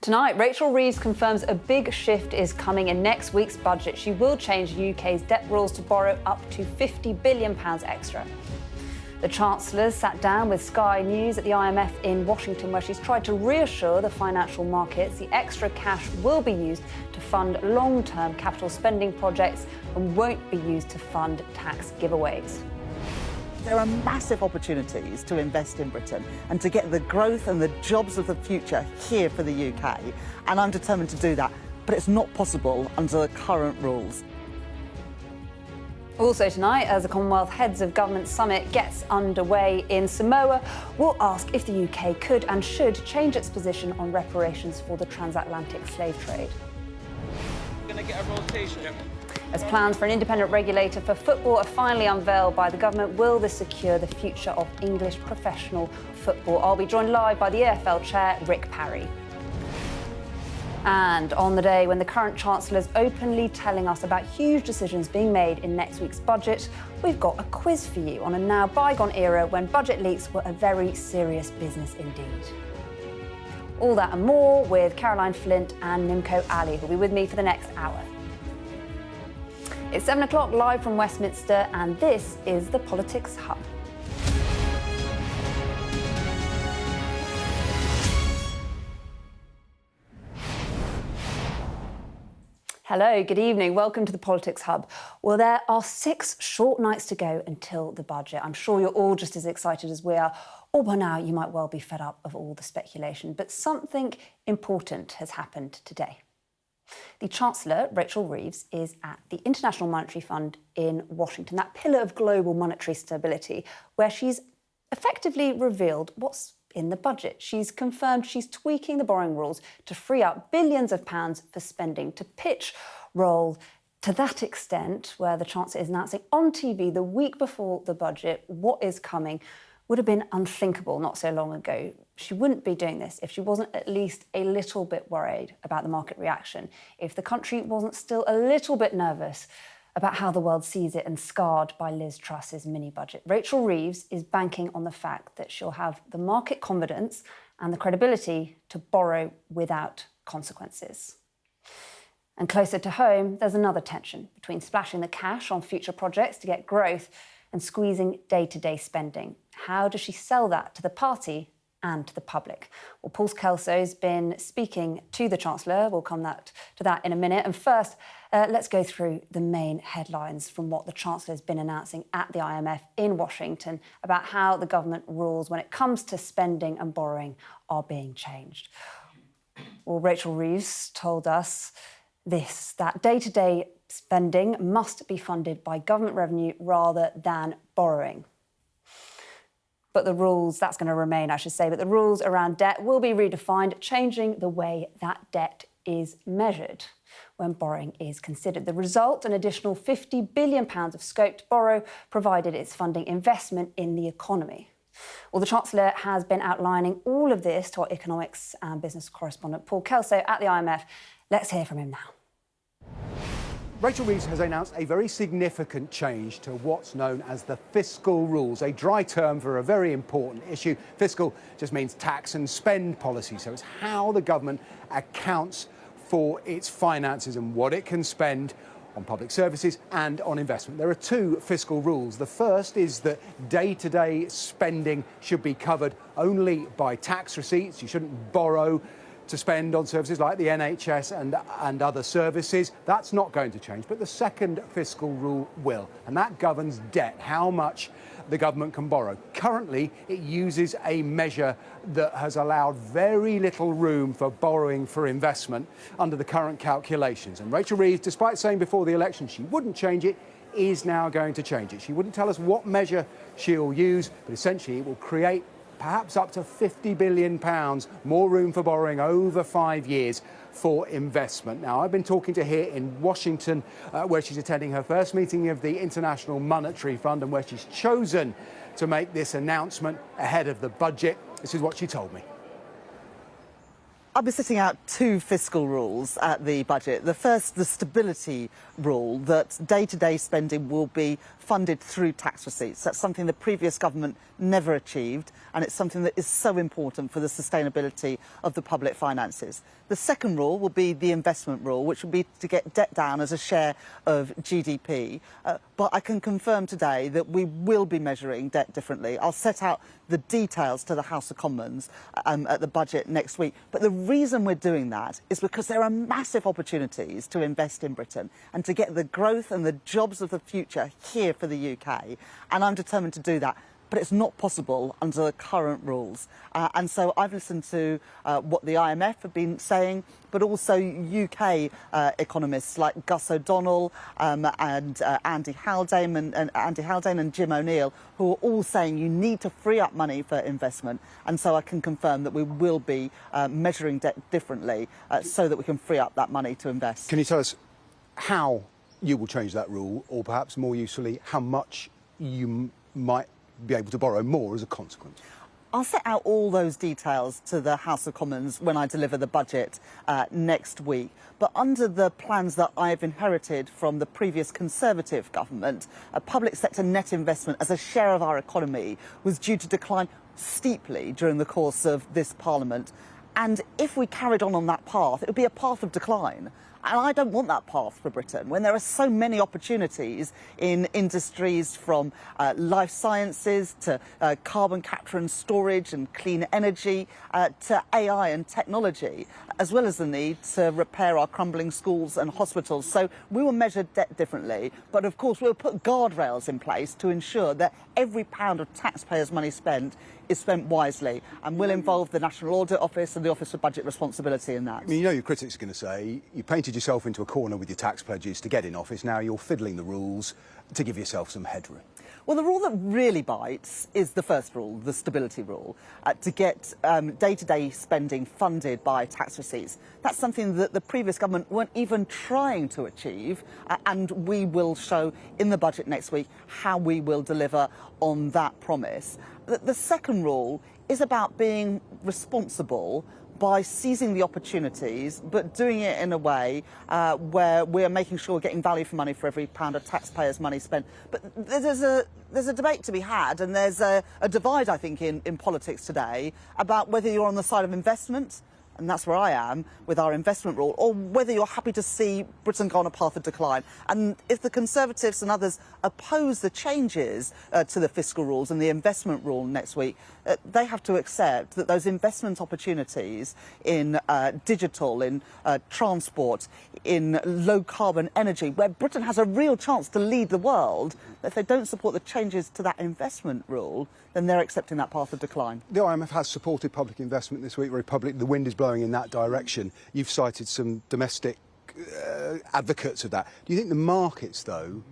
Tonight, Rachel Reeves confirms a big shift is coming in next week's budget. She will change the UK's debt rules to borrow up to £50 billion extra. The Chancellor sat down with Sky News at the IMF in Washington, where she's tried to reassure the financial markets the extra cash will be used to fund long-term capital spending projects and won't be used to fund tax giveaways. There are massive opportunities to invest in Britain and to get the growth and the jobs of the future here for the UK, and I'm determined to do that, but it's not possible under the current rules. Also tonight, as the Commonwealth Heads of Government Summit gets underway in Samoa, we'll ask if the UK could and should change its position on reparations for the transatlantic slave trade. We're going to get a rotation. As plans for an independent regulator for football are finally unveiled by the government, will this secure the future of English professional football? I'll be joined live by the EFL chair, Rick Parry. And on the day when the current Chancellor is openly telling us about huge decisions being made in next week's budget, we've got a quiz for you on a now bygone era when budget leaks were a very serious business indeed. All that and more with Caroline Flint and Nimco Ali, who'll be with me for the next hour. It's 7 o'clock live from Westminster, and this is the Politics Hub. Hello, good evening. Welcome to the Politics Hub. Well, there are 6 short nights to go until the budget. I'm sure you're all just as excited as we are, or by now you might well be fed up of all the speculation. But something important has happened today. The Chancellor, Rachel Reeves, is at the International Monetary Fund in Washington, that pillar of global monetary stability, where she's effectively revealed what's in the budget. She's confirmed she's tweaking the borrowing rules to free up billions of pounds for spending, to pitch role to that extent where the Chancellor is announcing on TV the week before the budget what is coming would have been unthinkable not so long ago. She wouldn't be doing this if she wasn't at least a little bit worried about the market reaction, if the country wasn't still a little bit nervous about how the world sees it and scarred by Liz Truss's mini-budget. Rachel Reeves is banking on the fact that she'll have the market confidence and the credibility to borrow without consequences. And closer to home, there's another tension between splashing the cash on future projects to get growth and squeezing day-to-day spending. How does she sell that to the party and to the public? Well, Paul Kelso's been speaking to the Chancellor. We'll come to that in a minute. And first, let's go through the main headlines from what the Chancellor has been announcing at the IMF in Washington about how the government rules when it comes to spending and borrowing are being changed. Well, Rachel Reeves told us this, that day-to-day spending must be funded by government revenue rather than borrowing. But the rules, that's going to remain, I should say, but the rules around debt will be redefined, changing the way that debt is measured when borrowing is considered. The result, an additional £50 billion of scope to borrow, provided it's funding investment in the economy. Well, the Chancellor has been outlining all of this to our economics and business correspondent Paul Kelso at the IMF. Let's hear from him now. Rachel Reeves has announced a very significant change to what's known as the fiscal rules, a dry term for a very important issue. Fiscal just means tax and spend policy, so it's how the government accounts for its finances and what it can spend on public services and on investment. There are 2 fiscal rules. The first is that day-to-day spending should be covered only by tax receipts. You shouldn't borrow to spend on services like the NHS and other services. That's not going to change. But the second fiscal rule will, and that governs debt, how much the government can borrow. Currently, it uses a measure that has allowed very little room for borrowing for investment under the current calculations. And Rachel Reeves, despite saying before the election she wouldn't change it, is now going to change it. She wouldn't tell us what measure she'll use, but essentially it will create perhaps up to £50 billion more room for borrowing over 5 years for investment. Now, I've been talking to her here in Washington, where she's attending her first meeting of the International Monetary Fund and where she's chosen to make this announcement ahead of the budget. This is what she told me. I'll be setting out two fiscal rules at the budget. The first, the stability rule, that day-to-day spending will be funded through tax receipts. That's something the previous government never achieved, and it's something that is so important for the sustainability of the public finances. The second rule will be the investment rule, which will be to get debt down as a share of GDP. But I can confirm today that we will be measuring debt differently. I'll set out the details to the House of Commons at the budget next week. But the reason we're doing that is because there are massive opportunities to invest in Britain and to get the growth and the jobs of the future here for the UK. And I'm determined to do that. But it's not possible under the current rules. And so I've listened to what the IMF have been saying, but also UK economists like Gus O'Donnell and Andy Haldane and Jim O'Neill, who are all saying you need to free up money for investment. And so I can confirm that we will be measuring debt differently so that we can free up that money to invest. Can you tell us how you will change that rule, or perhaps more usefully, how much you might be able to borrow more as a consequence? I'll set out all those details to the House of Commons when I deliver the budget next week. But under the plans that I've inherited from the previous Conservative government, public sector net investment as a share of our economy was due to decline steeply during the course of this Parliament. And if we carried on that path, it would be a path of decline. And I don't want that path for Britain when there are so many opportunities in industries from life sciences to carbon capture and storage and clean energy to AI and technology, as well as the need to repair our crumbling schools and hospitals. So we will measure debt differently, but of course we'll put guardrails in place to ensure that every pound of taxpayers' money spent is spent wisely, and will involve the National Audit Office and the Office for Budget Responsibility in that. I mean, you know your critics are going to say you painted yourself into a corner with your tax pledges to get in office. Now you're fiddling the rules to give yourself some headroom. Well, the rule that really bites is the first rule, the stability rule, to get day-to-day spending funded by tax receipts. That's something that the previous government weren't even trying to achieve, and we will show in the budget next week how we will deliver on that promise. The second rule is about being responsible by seizing the opportunities, but doing it in a way where we're making sure we're getting value for money for every pound of taxpayers' money spent. But there's a debate to be had, and there's a divide, I think, in politics today about whether you're on the side of investment, and that's where I am with our investment rule, or whether you're happy to see Britain go on a path of decline. And if the Conservatives and others oppose the changes to the fiscal rules and the investment rule next week, they have to accept that those investment opportunities in digital, in transport, in low-carbon energy, where Britain has a real chance to lead the world, if they don't support the changes to that investment rule, then they're accepting that path of decline. The IMF has supported public investment this week, very public. The wind is blowing in that direction. You've cited some domestic advocates of that. Do you think the markets, though,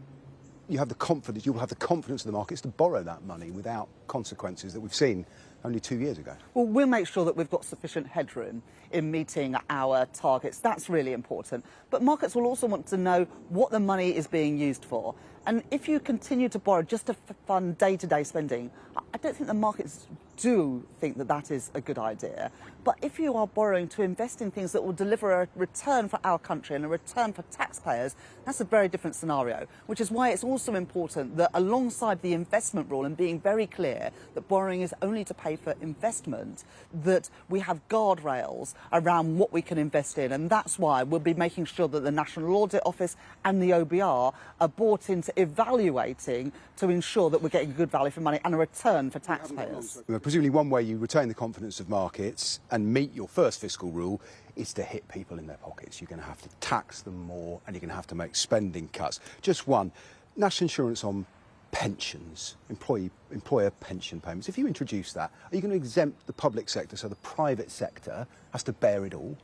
you will have the confidence of the markets to borrow that money without consequences that we've seen only 2 years ago? Well, we'll make sure that we've got sufficient headroom in meeting our targets. That's really important. But markets will also want to know what the money is being used for. And if you continue to borrow just to fund day-to-day spending, I don't think the markets do think that that is a good idea. But if you are borrowing to invest in things that will deliver a return for our country and a return for taxpayers, that's a very different scenario, which is why it's also important that alongside the investment rule and being very clear that borrowing is only to pay for investment, that we have guardrails around what we can invest in. And that's why we'll be making sure that the National Audit Office and the OBR are brought into evaluating to ensure that we're getting good value for money and a return for taxpayers. Presumably one way you retain the confidence of markets and meet your first fiscal rule is to hit people in their pockets. You're going to have to tax them more and you're going to have to make spending cuts. Just one, national insurance on pensions, employer pension payments. If you introduce that, are you going to exempt the public sector so the private sector has to bear it all?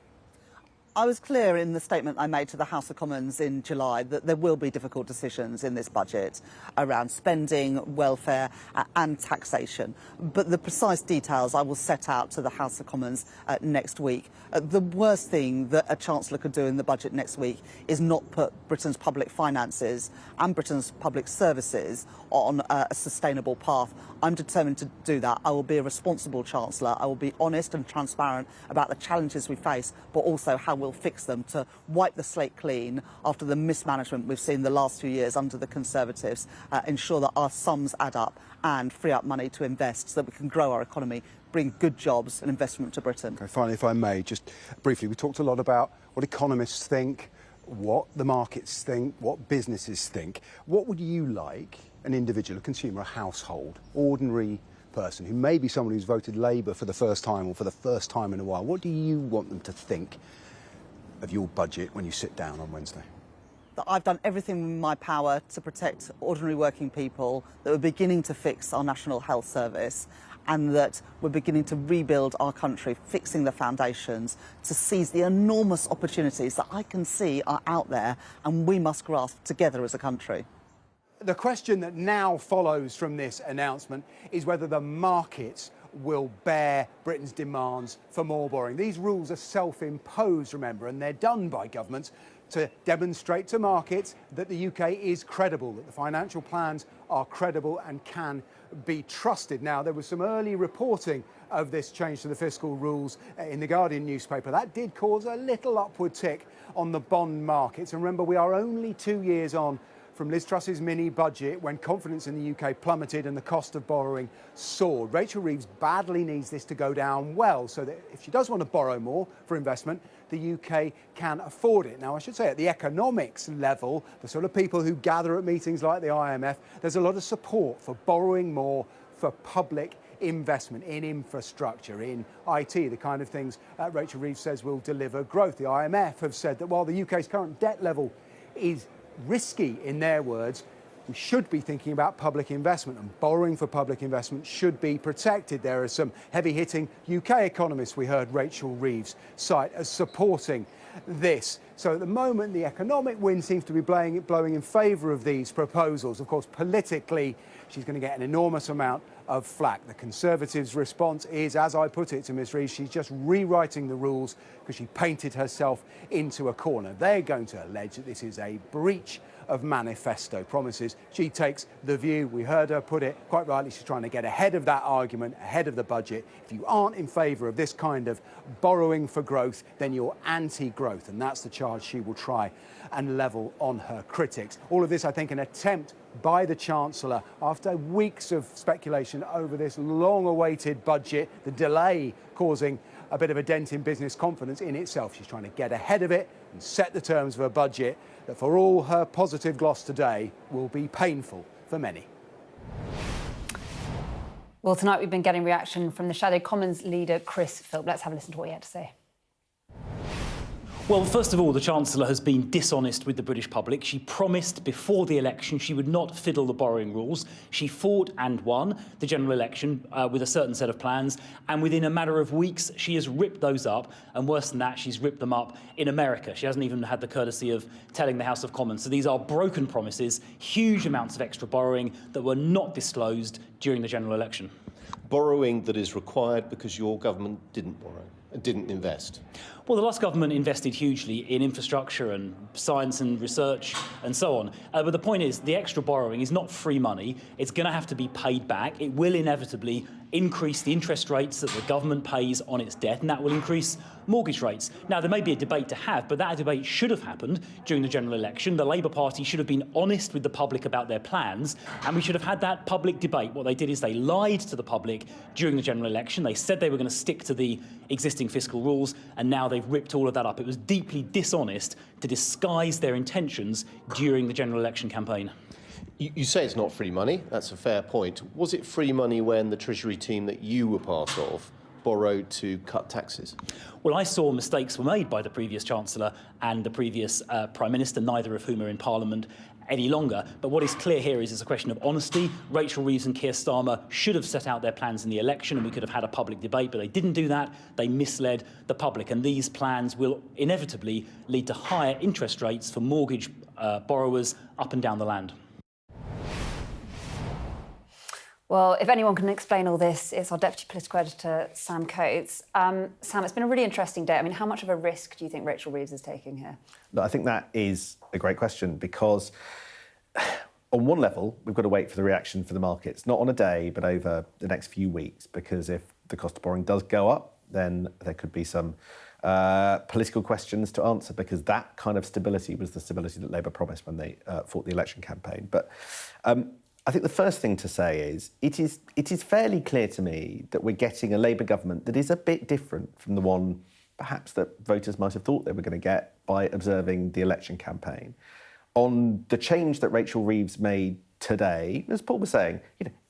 I was clear in the statement I made to the House of Commons in July that there will be difficult decisions in this budget around spending, welfare and taxation. But the precise details I will set out to the House of Commons next week. The worst thing that a Chancellor could do in the budget next week is not put Britain's public finances and Britain's public services on a sustainable path. I'm determined to do that. I will be a responsible Chancellor. I will be honest and transparent about the challenges we face, but also how we'll fix them to wipe the slate clean after the mismanagement we've seen the last few years under the Conservatives, ensure that our sums add up and free up money to invest so that we can grow our economy, bring good jobs and investment to Britain. Okay, finally, if I may, just briefly, we talked a lot about what economists think, what the markets think, what businesses think. What would you like an individual, a consumer, a household, ordinary person who may be someone who's voted Labour for the first time or for the first time in a while, what do you want them to think of your budget when you sit down on Wednesday? That I've done everything in my power to protect ordinary working people, that we're beginning to fix our National Health Service, and that we're beginning to rebuild our country, fixing the foundations to seize the enormous opportunities that I can see are out there and we must grasp together as a country. The question that now follows from this announcement is whether the markets will bear Britain's demands for more borrowing. These rules are self-imposed, remember, and they're done by governments to demonstrate to markets that the UK is credible, that the financial plans are credible and can be trusted. Now, there was some early reporting of this change to the fiscal rules in the Guardian newspaper. That did cause a little upward tick on the bond markets. And remember, we are only 2 years on from Liz Truss's mini-budget when confidence in the UK plummeted and the cost of borrowing soared. Rachel Reeves badly needs this to go down well so that if she does want to borrow more for investment, the UK can afford it. Now, I should say at the economics level, the sort of people who gather at meetings like the IMF, there's a lot of support for borrowing more for public investment in infrastructure, in IT, the kind of things Rachel Reeves says will deliver growth. The IMF have said that while the UK's current debt level is risky, in their words, we should be thinking about public investment, and borrowing for public investment should be protected. There are some heavy-hitting UK economists we heard Rachel Reeves cite as supporting this. So at the moment, the economic wind seems to be blowing in favour of these proposals. Of course, politically, she's going to get an enormous amount of flack. The Conservatives' response is, as I put it to Ms Reeves, she's just rewriting the rules because she painted herself into a corner. They're going to allege that this is a breach of manifesto promises. She takes the view, we heard her put it quite rightly, she's trying to get ahead of that argument, ahead of the budget. If you aren't in favour of this kind of borrowing for growth, then you're anti-growth, and that's the charge she will try and level on her critics. All of this, I think, an attempt by the Chancellor, after weeks of speculation over this long-awaited budget, the delay causing a bit of a dent in business confidence in itself. She's trying to get ahead of it and set the terms of a budget that, for all her positive gloss today, will be painful for many. Well, tonight we've been getting reaction from the Shadow Commons leader, Chris Philp. Let's have a listen to what he had to say. Well, first of all, the Chancellor has been dishonest with the British public. She promised before the election she would not fiddle the borrowing rules. She fought and won the general election with a certain set of plans, and within a matter of weeks she has ripped those up, and worse than that, she's ripped them up in America. She hasn't even had the courtesy of telling the House of Commons. So these are broken promises, huge amounts of extra borrowing that were not disclosed during the general election. Borrowing that is required because your government didn't borrow, didn't invest. Well, the last government invested hugely in infrastructure and science and research and so on. But the point is, the extra borrowing is not free money. It's going to have to be paid back. It will inevitably increase the interest rates that the government pays on its debt, and that will increase mortgage rates. Now, there may be a debate to have, but that debate should have happened during the general election. The Labour Party should have been honest with the public about their plans, and we should have had that public debate. What they did is they lied to the public during the general election. They said they were going to stick to the existing fiscal rules, and now they've ripped all of that up. It was deeply dishonest to disguise their intentions during the general election campaign. You say it's not free money. That's a fair point. Was it free money when the Treasury team that you were part of borrowed to cut taxes? Well, I saw mistakes were made by the previous Chancellor and the previous Prime Minister, neither of whom are in Parliament any longer. But what is clear here is it's a question of honesty. Rachel Reeves and Keir Starmer should have set out their plans in the election and we could have had a public debate, but they didn't do that. They misled the public, and these plans will inevitably lead to higher interest rates for mortgage borrowers up and down the land. Well, if anyone can explain all this, it's our Deputy Political Editor, Sam Coates. Sam, it's been a really interesting day. I mean, how much of a risk do you think Rachel Reeves is taking here? I think that is a great question because on one level, we've got to wait for the reaction for the markets, not on a day, but over the next few weeks, because if the cost of borrowing does go up, then there could be some political questions to answer, because that kind of stability was the stability that Labour promised when they fought the election campaign. But I think the first thing to say is it is fairly clear to me that we're getting a Labour government that is a bit different from the one perhaps that voters might have thought they were going to get by observing the election campaign. On the change that Rachel Reeves made today, as Paul was saying,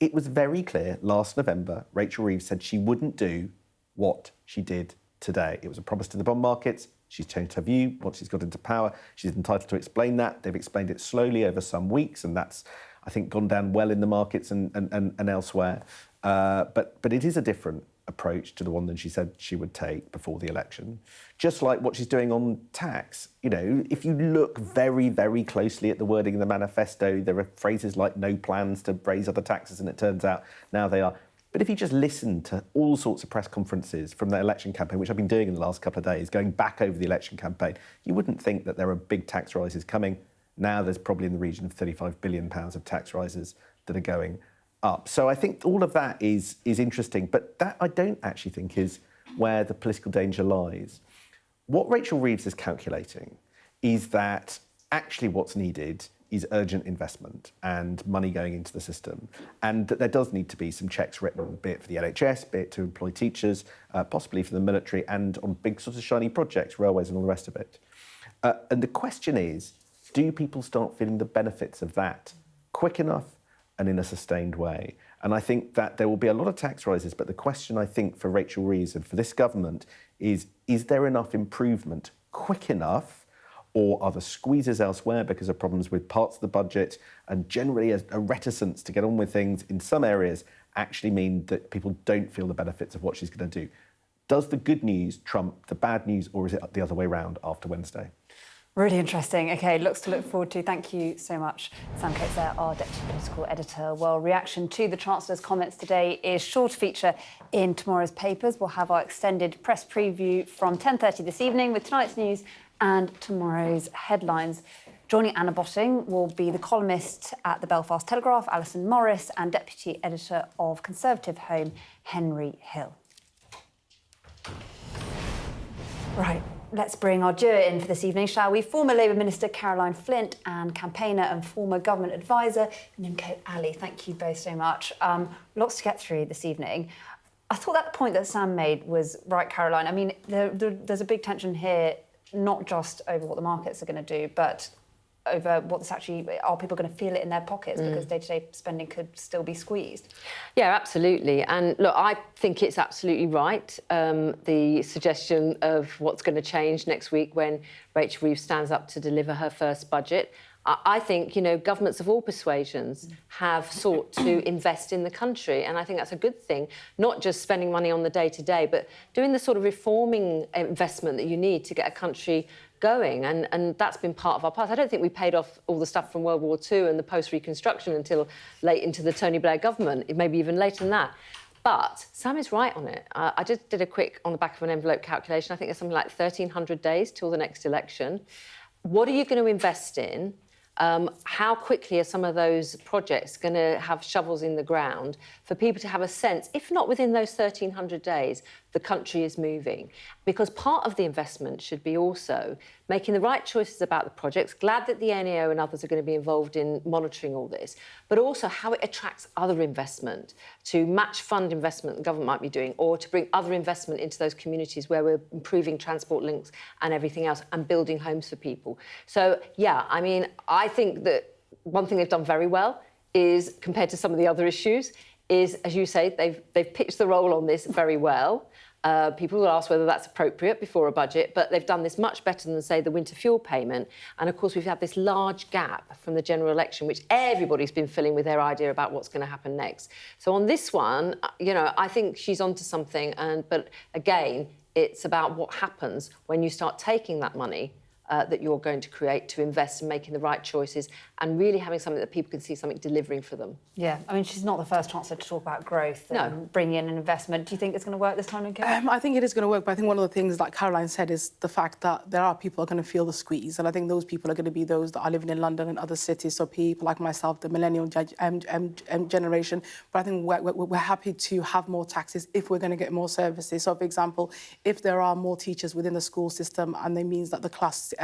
it was very clear last November Rachel Reeves said she wouldn't do what she did today. It was a promise to the bond markets. She's changed her view once she's got into power. She's entitled to explain that. They've explained it slowly over some weeks, and that's, I think, gone down well in the markets and elsewhere. But it is a different approach to the one that she said she would take before the election. Just like what she's doing on tax. If you look very, very closely at the wording in the manifesto, there are phrases like no plans to raise other taxes, and it turns out now they are. But if you just listen to all sorts of press conferences from the election campaign, which I've been doing in the last couple of days, going back over the election campaign, you wouldn't think that there are big tax rises coming. Now there's probably in the region of £35 billion of tax rises that are going up. So I think all of that is interesting, but that I don't actually think is where the political danger lies. What Rachel Reeves is calculating is that actually what's needed is urgent investment and money going into the system, and that there does need to be some checks written, be it for the NHS, be it to employ teachers, possibly for the military, and on big sort of shiny projects, railways and all the rest of it. And the question is, do people start feeling the benefits of that quick enough and in a sustained way? And I think that there will be a lot of tax rises, but the question I think for Rachel Reeves and for this government is there enough improvement quick enough, or are the squeezes elsewhere because of problems with parts of the budget and generally a reticence to get on with things in some areas actually mean that people don't feel the benefits of what she's going to do? Does the good news trump the bad news, or is it the other way around after Wednesday? Really interesting. OK, lots to look forward to. Thank you so much, Sam Coates there, our Deputy Political Editor. Well, reaction to the Chancellor's comments today is sure to feature in tomorrow's papers. We'll have our extended press preview from 10:30 this evening with tonight's news and tomorrow's headlines. Joining Anna Botting will be the columnist at the Belfast Telegraph, Alison Morris, and Deputy Editor of Conservative Home, Henry Hill. Right, let's bring our duo in for this evening, shall we? Former Labour Minister Caroline Flint and campaigner and former government advisor, Nimco Ali. Thank you both so much. Lots to get through this evening. I thought that point that Sam made was right, Caroline. I mean, there's a big tension here, not just over what the markets are going to do, but over what's actually, are people going to feel it in their pockets because day-to-day spending could still be squeezed? Yeah, absolutely. And look, I think it's absolutely right, the suggestion of what's going to change next week when Rachel Reeves stands up to deliver her first budget. I think, governments of all persuasions have sought to invest in the country, and I think that's a good thing, not just spending money on the day-to-day, but doing the sort of reforming investment that you need to get a country going, and that's been part of our past. I don't think we paid off all the stuff from World War II and the post-reconstruction until late into the Tony Blair government, maybe even later than that. But Sam is right on it. I just did a quick, on the back of an envelope calculation, I think there's something like 1,300 days till the next election. What are you going to invest in? How quickly are some of those projects going to have shovels in the ground for people to have a sense, if not within those 1,300 days, the country is moving? Because part of the investment should be also making the right choices about the projects. Glad that the NEO and others are going to be involved in monitoring all this, but also how it attracts other investment to match fund investment the government might be doing, or to bring other investment into those communities where we're improving transport links and everything else and building homes for people. So, yeah, I mean, I think that one thing they've done very well is, compared to some of the other issues, is, as you say, they've pitched the role on this very well. People will ask whether that's appropriate before a budget, but they've done this much better than, say, the winter fuel payment. And of course, we've had this large gap from the general election, which everybody's been filling with their idea about what's going to happen next. So on this one, you know, I think she's onto something. But again, it's about what happens when you start taking that money that you're going to create to invest in making the right choices and really having something that people can see something delivering for them. Yeah, I mean, she's not the first Chancellor to talk about growth and bringing in an investment. Do you think it's going to work this time again? I think it is going to work, but I think one of the things that Caroline said is the fact that there are people who are going to feel the squeeze, and I think those people are going to be those that are living in London and other cities, so people like myself, the millennial generation. But I think we're happy to have more taxes if we're going to get more services. So, for example, if there are more teachers within the school system and it means that the classes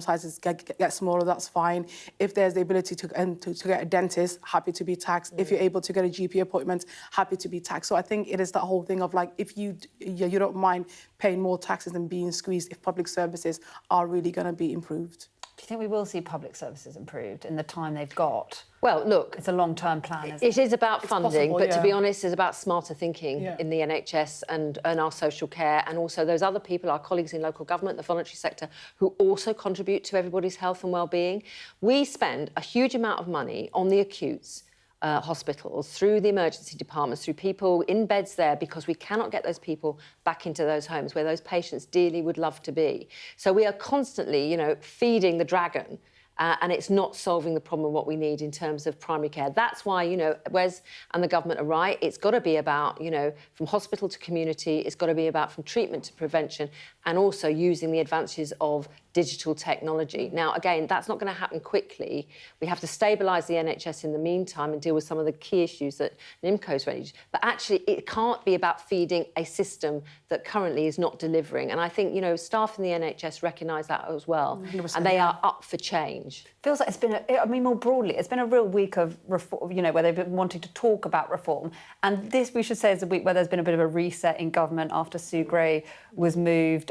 sizes get smaller, that's fine. If there's the ability to get a dentist, happy to be taxed. If you're able to get a GP appointment, happy to be taxed. So I think it is that whole thing of like, if you don't mind paying more taxes and being squeezed, if public services are really going to be improved. Do you think we will see public services improved in the time they've got? Well, look, it's a long-term plan, isn't it? It is about funding, possible, but to be honest, it's about smarter thinking Yeah. in the NHS and our social care, and also those other people, our colleagues in local government, the voluntary sector, who also contribute to everybody's health and well-being. We spend a huge amount of money on the acutes hospitals, through the emergency departments, through people in beds there, because we cannot get those people back into those homes where those patients dearly would love to be. So we are constantly, you know, feeding the dragon. And it's not solving the problem of what we need in terms of primary care. That's why, you know, Wes and the government are right. It's got to be about, you know, from hospital to community. It's got to be about from treatment to prevention, and also using the advances of digital technology. Now, again, that's not going to happen quickly. We have to stabilise the NHS in the meantime and deal with some of the key issues that Nimco's raised. But actually, it can't be about feeding a system that currently is not delivering. And I think, you know, staff in the NHS recognise that as well. 100%, and they are up for change. Feels like it's been, I mean, more broadly, it's been a real week of reform, you know, where they've been wanting to talk about reform. And this, we should say, is a week where there's been a bit of a reset in government after Sue Gray was moved.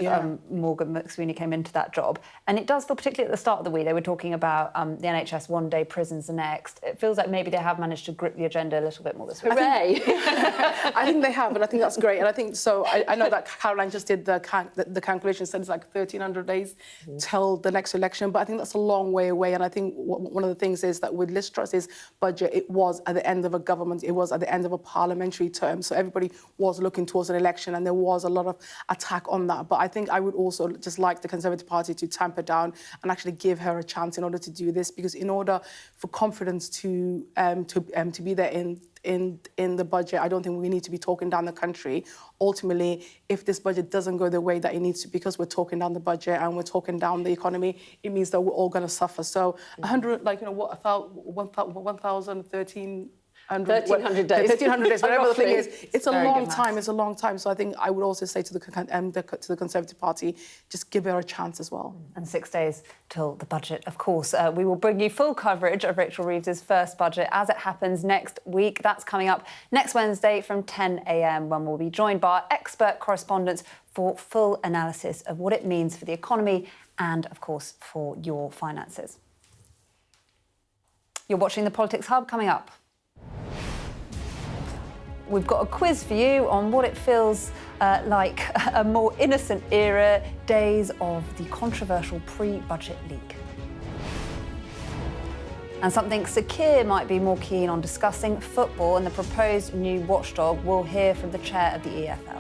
Morgan McSweeney came into that job. And it does feel, particularly at the start of the week, they were talking about the NHS one day, prisons the next. It feels like maybe they have managed to grip the agenda a little bit more this week. Hooray! I think they have, and I think that's great. And I think so. I know that Caroline just did the calculation, said it's like 1,300 days till the next election, but I think that's a long way away. And I think one of the things is that with Liz Truss's budget, it was at the end of a government, it was at the end of a parliamentary term, so everybody was looking towards an election, and there was a lot of attack on that. But I think I would also just like the Conservative Party to tamper down and actually give her a chance in order to do this, because in order for confidence to be there in the budget, I don't think we need to be talking down the country. Ultimately, if this budget doesn't go the way that it needs to, because we're talking down the budget and we're talking down the economy, it means that we're all going to suffer. So 100, like, you know, what, 1,013. 1,300 days. 1,300 days, whatever the thing is. It's a long good time. It's a long time. So I think I would also say to the Conservative Party, just give her a chance as well. And 6 days till the budget, of course. We will bring you full coverage of Rachel Reeves's first budget as it happens next week. That's coming up next Wednesday from 10 a.m, when we'll be joined by our expert correspondents for full analysis of what it means for the economy and, of course, for your finances. You're watching the Politics Hub. Coming up, we've got a quiz for you on what it feels like a more innocent era, days of the controversial pre-budget leak. And something Sakir might be more keen on discussing, football and the proposed new watchdog. We'll hear from the chair of the EFL.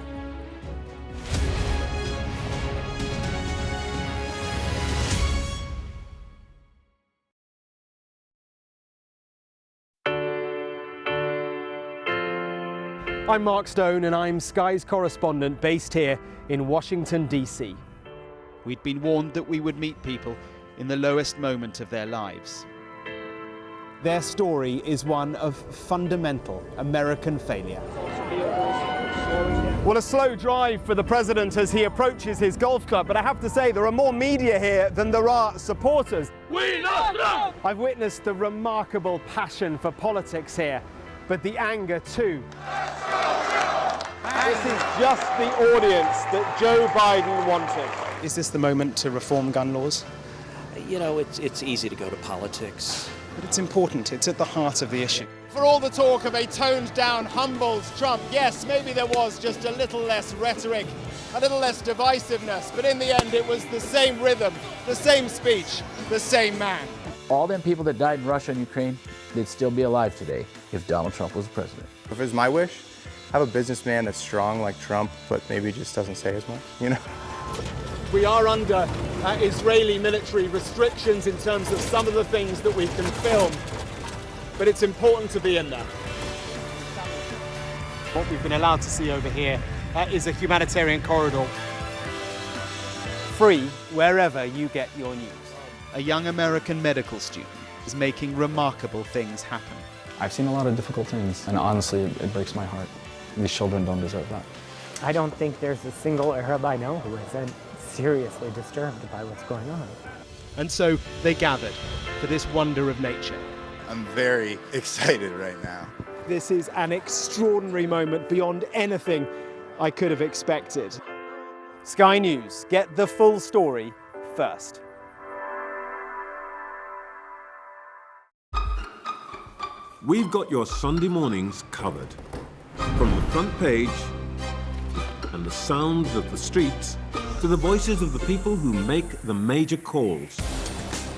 I'm Mark Stone and I'm Sky's correspondent based here in Washington, D.C. We'd been warned that we would meet people in the lowest moment of their lives. Their story is one of fundamental American failure. Well, a slow drive for the president as he approaches his golf club, but I have to say there are more media here than there are supporters. We love Trump! I've witnessed the remarkable passion for politics here, but the anger too. This is just the audience that Joe Biden wanted. Is this the moment to reform gun laws? You know, it's easy to go to politics. But it's important. It's at the heart of the issue. For all the talk of a toned-down, humbled Trump, yes, maybe there was just a little less rhetoric, a little less divisiveness, but in the end it was the same rhythm, the same speech, the same man. All them people that died in Russia and Ukraine, they'd still be alive today if Donald Trump was president. If it was my wish, have a businessman that's strong like Trump, but maybe just doesn't say as much, you know? We are under Israeli military restrictions in terms of some of the things that we can film, but it's important to be in there. What we've been allowed to see over here is a humanitarian corridor. Free wherever you get your news. A young American medical student is making remarkable things happen. I've seen a lot of difficult things, and honestly, it breaks my heart. These children don't deserve that. I don't think there's a single Arab I know who isn't seriously disturbed by what's going on. And so they gathered for this wonder of nature. I'm very excited right now. This is an extraordinary moment beyond anything I could have expected. Sky News, get the full story first. We've got your Sunday mornings covered. From the front page and the sounds of the streets to the voices of the people who make the major calls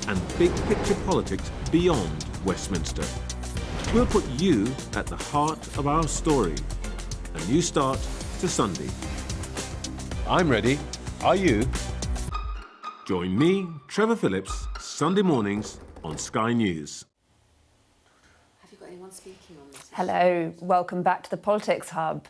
and big picture politics beyond Westminster. We'll put you at the heart of our story. A new start to Sunday. I'm ready. Are you? Join me, Trevor Phillips, Sunday mornings on Sky News. Speaking on this. Hello, welcome back to the Politics Hub.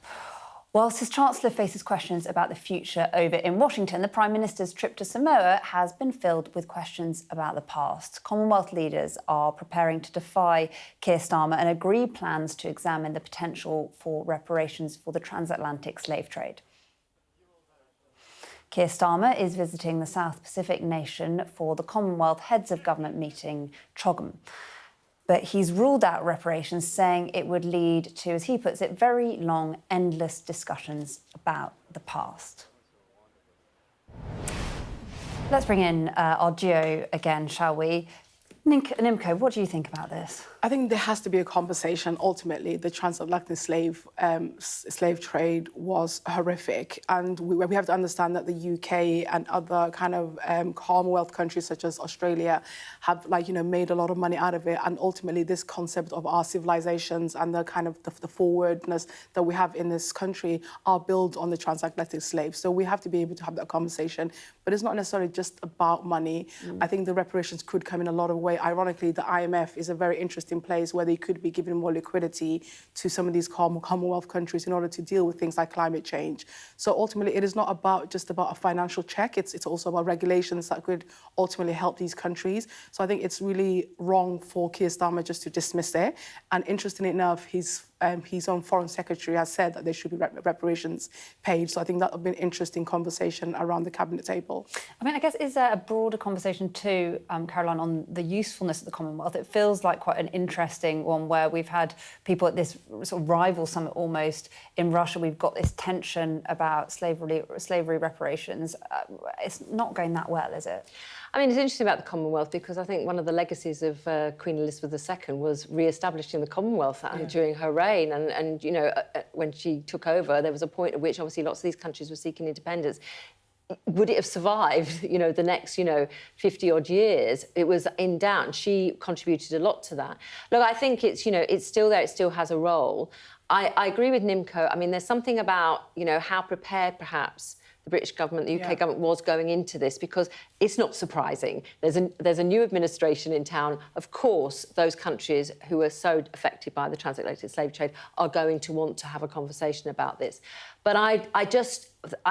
Whilst his Chancellor faces questions about the future over in Washington, the Prime Minister's trip to Samoa has been filled with questions about the past. Commonwealth leaders are preparing to defy Keir Starmer and agree plans to examine the potential for reparations for the transatlantic slave trade. Keir Starmer is visiting the South Pacific nation for the Commonwealth Heads of Government meeting, CHOGM. But he's ruled out reparations, saying it would lead to, as he puts it, very long, endless discussions about the past. Let's bring in our duo again, shall we? Nimco, what do you think about this? I think there has to be a conversation. Ultimately, the transatlantic slave trade was horrific, and we have to understand that the UK and other kind of Commonwealth countries such as Australia have, made a lot of money out of it. And ultimately, this concept of our civilizations and the kind of the forwardness that we have in this country are built on the transatlantic slaves. So we have to be able to have that conversation. But it's not necessarily just about money. I think the reparations could come in a lot of ways. Ironically, the IMF is a very interesting place where they could be giving more liquidity to some of these Commonwealth countries in order to deal with things like climate change. So ultimately, it is not just about a financial check. It's also about regulations that could ultimately help these countries. So I think it's really wrong for Keir Starmer just to dismiss it. And interestingly enough, his own Foreign Secretary has said that there should be reparations paid. So I think that would be an interesting conversation around the cabinet table. I mean, I guess, is there a broader conversation too, Caroline, on the usefulness of the Commonwealth? It feels like quite an interesting one where we've had people at this sort of rival summit almost in Russia. We've got this tension about slavery reparations. It's not going that well, is it? I mean, it's interesting about the Commonwealth because I think one of the legacies of Queen Elizabeth II was re-establishing the Commonwealth during her reign. And when she took over, there was a point at which obviously lots of these countries were seeking independence. Would it have survived, the next, 50-odd years? It was in doubt. She contributed a lot to that. Look, I think it's, it's still there. It still has a role. I agree with Nimco. I mean, there's something about, how prepared perhaps the British government, the UK government was going into this, because it's not surprising. There's a new administration in town. Of course, those countries who are so affected by the transatlantic slave trade are going to want to have a conversation about this. But I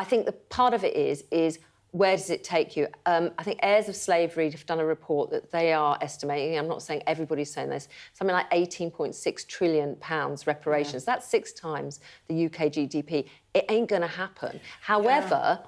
think the part of it is where does it take you? I think Heirs of Slavery have done a report that they are estimating, I'm not saying everybody's saying this, something like £18.6 trillion reparations. That's 6 times the UK GDP. It ain't going to happen. However,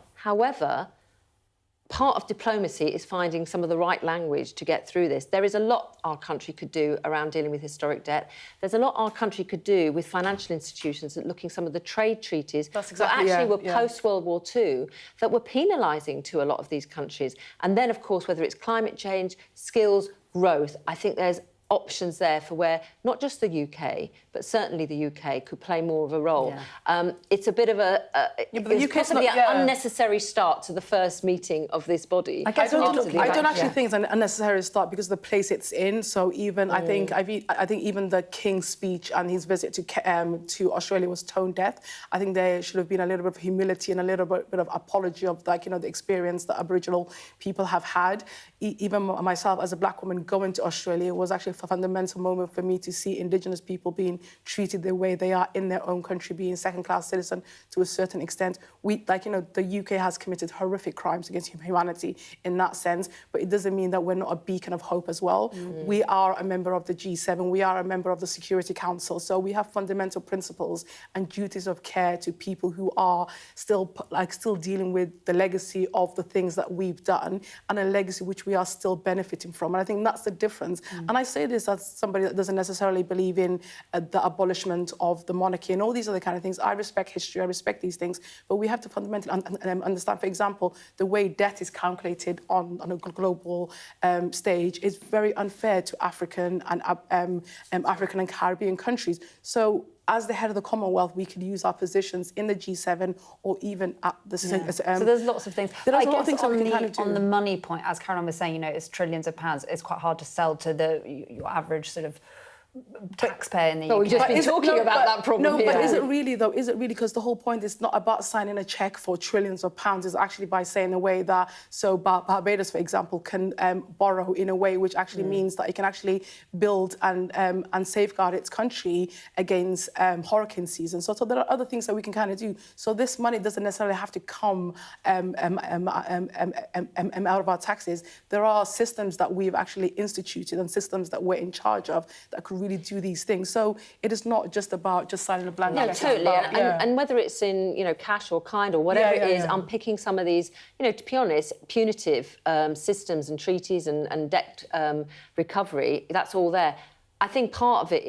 part of diplomacy is finding some of the right language to get through this. There is a lot our country could do around dealing with historic debt. There's a lot our country could do with financial institutions at looking some of the trade treaties that actually were post-World War II that were penalising to a lot of these countries. And then, of course, whether it's climate change, skills, growth, I think there's options there for where not just the UK, but certainly the UK could play more of a role. It's a bit of it's possibly an unnecessary start to the first meeting of this body. I don't actually think it's an unnecessary start because of the place it's in. So even I think even the King's speech and his visit to Australia was tone deaf. I think there should have been a little bit of humility and a little bit of apology of the experience that Aboriginal people have had. Even myself as a black woman going to Australia was actually a fundamental moment for me to see Indigenous people being treated the way they are in their own country, being second-class citizen to a certain extent. The UK has committed horrific crimes against humanity in that sense, but it doesn't mean that we're not a beacon of hope as well. We are a member of the G7, we are a member of the Security Council, so we have fundamental principles and duties of care to people who are still dealing with the legacy of the things that we've done and a legacy which we are still benefiting from. And I think that's the difference. And I say this as somebody that doesn't necessarily believe in the abolishment of the monarchy and all these other kind of things. I respect history, I respect these things, but we have to fundamentally understand, for example, the way debt is calculated on a global stage is very unfair to African and Caribbean countries. So as the head of the Commonwealth, we could use our positions in the G7 or even at the... So there's lots of things. There are I a lot of guess things that we can kind of do. on the money point, as Caroline was saying, it's trillions of pounds. It's quite hard to sell to your average sort of taxpayer in the UK. We've just been talking about that problem here. But is it really, though? Is it really? Because the whole point is not about signing a cheque for trillions of pounds. It's actually by saying a way that, so Barbados, for example, can borrow in a way which actually means that it can actually build and safeguard its country against hurricane season. So there are other things that we can kind of do. So this money doesn't necessarily have to come out of our taxes. There are systems that we've actually instituted and systems that we're in charge of that could really do these things. So it is not just about just signing a blank check. No, totally. And whether it's in cash or kind or whatever it is, unpicking some of these, to be honest, punitive systems and treaties and debt recovery, that's all there. I think part of it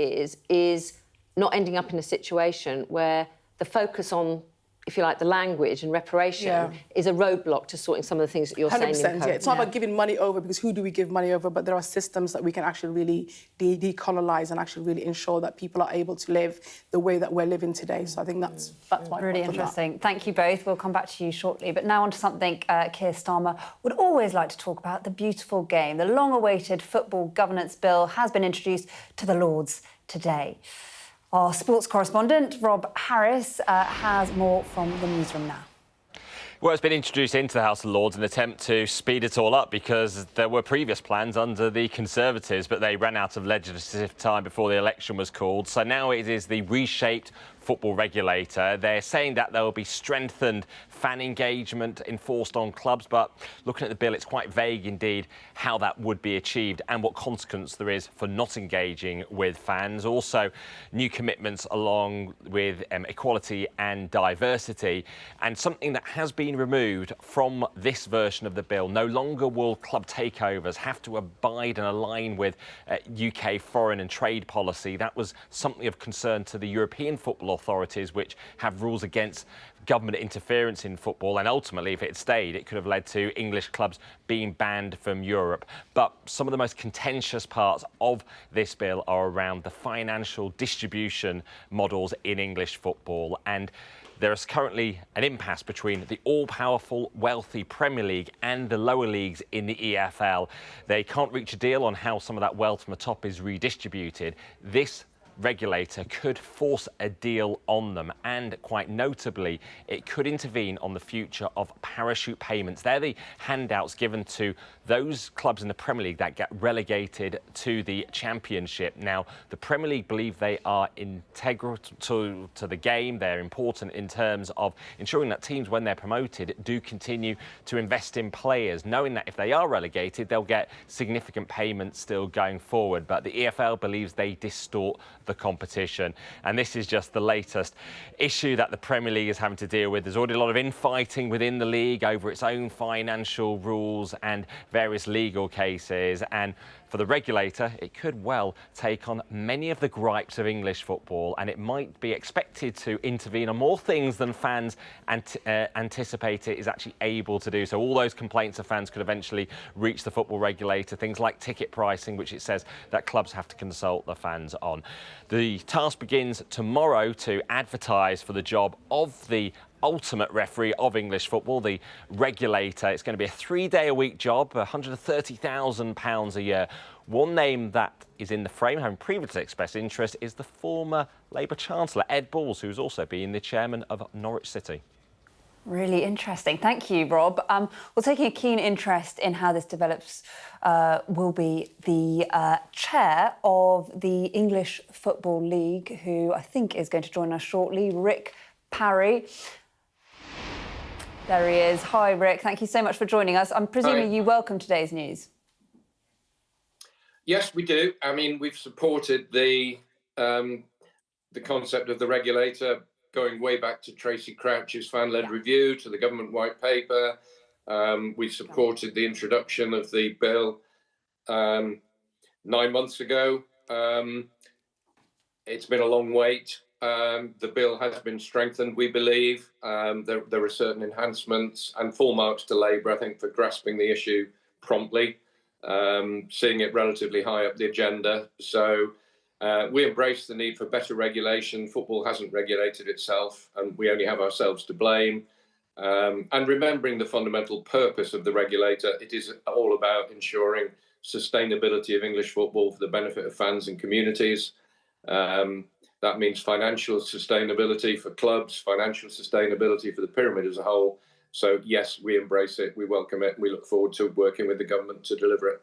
is not ending up in a situation where the focus on, if you like, the language and reparation is a roadblock to sorting some of the things that you're 100%, saying. It's not about giving money over, because who do we give money over? But there are systems that we can actually really decolonise and actually really ensure that people are able to live the way that we're living today. So I think that's my really point on interesting. that. Thank you both. We'll come back to you shortly. But now on to something Keir Starmer would always like to talk about, the beautiful game. The long-awaited Football Governance Bill has been introduced to the Lords today. Our sports correspondent, Rob Harris, has more from the newsroom now. Well, it's been introduced into the House of Lords in an attempt to speed it all up, because there were previous plans under the Conservatives, but they ran out of legislative time before the election was called. So now it is the reshaped football regulator. They're saying that there will be strengthened fan engagement enforced on clubs, but looking at the bill, it's quite vague indeed how that would be achieved and what consequence there is for not engaging with fans. Also, new commitments along with equality and diversity, and something that has been removed from this version of the bill. No longer will club takeovers have to abide and align with UK foreign and trade policy. That was something of concern to the European football authorities, which have rules against government interference in football, and ultimately, if it stayed, it could have led to English clubs being banned from Europe. But some of the most contentious parts of this bill are around the financial distribution models in English football, and there is currently an impasse between the all-powerful, wealthy Premier League and the lower leagues in the EFL. They can't reach a deal on how some of that wealth from the top is redistributed. This regulator could force a deal on them, and quite notably, it could intervene on the future of parachute payments. They're the handouts given to those clubs in the Premier League that get relegated to the Championship. Now, the Premier League believe they are integral to the game. They're important in terms of ensuring that teams, when they're promoted, do continue to invest in players, knowing that if they are relegated, they'll get significant payments still going forward. But the EFL believes they distort the competition. And this is just the latest issue that the Premier League is having to deal with. There's already a lot of infighting within the league over its own financial rules and various legal cases. And for the regulator, it could well take on many of the gripes of English football, and it might be expected to intervene on more things than fans anticipate it is actually able to do. So all those complaints of fans could eventually reach the football regulator, things like ticket pricing, which it says that clubs have to consult the fans on. The task begins tomorrow to advertise for the job of the ultimate referee of English football, the regulator. It's going to be a 3-day-a-week job, £130,000 a year. One name that is in the frame, having previously expressed interest, is the former Labour Chancellor, Ed Balls, who's also been the chairman of Norwich City. Really interesting. Thank you, Rob. Well, taking a keen interest in how this develops will be the chair of the English Football League, who I think is going to join us shortly, Rick Parry. There he is. Hi, Rick. Thank you so much for joining us. I'm presuming you welcome today's news. Yes, we do. I mean, we've supported the concept of the regulator going way back to Tracy Crouch's fan-led review, to the government white paper. We supported the introduction of the bill 9 months ago. It's been a long wait. The bill has been strengthened, we believe. There are certain enhancements, and full marks to Labour, I think, for grasping the issue promptly, seeing it relatively high up the agenda. So we embrace the need for better regulation. Football hasn't regulated itself, and we only have ourselves to blame. And remembering the fundamental purpose of the regulator, it is all about ensuring sustainability of English football for the benefit of fans and communities. That means financial sustainability for clubs, financial sustainability for the pyramid as a whole. So, yes, we embrace it, we welcome it, and we look forward to working with the government to deliver it.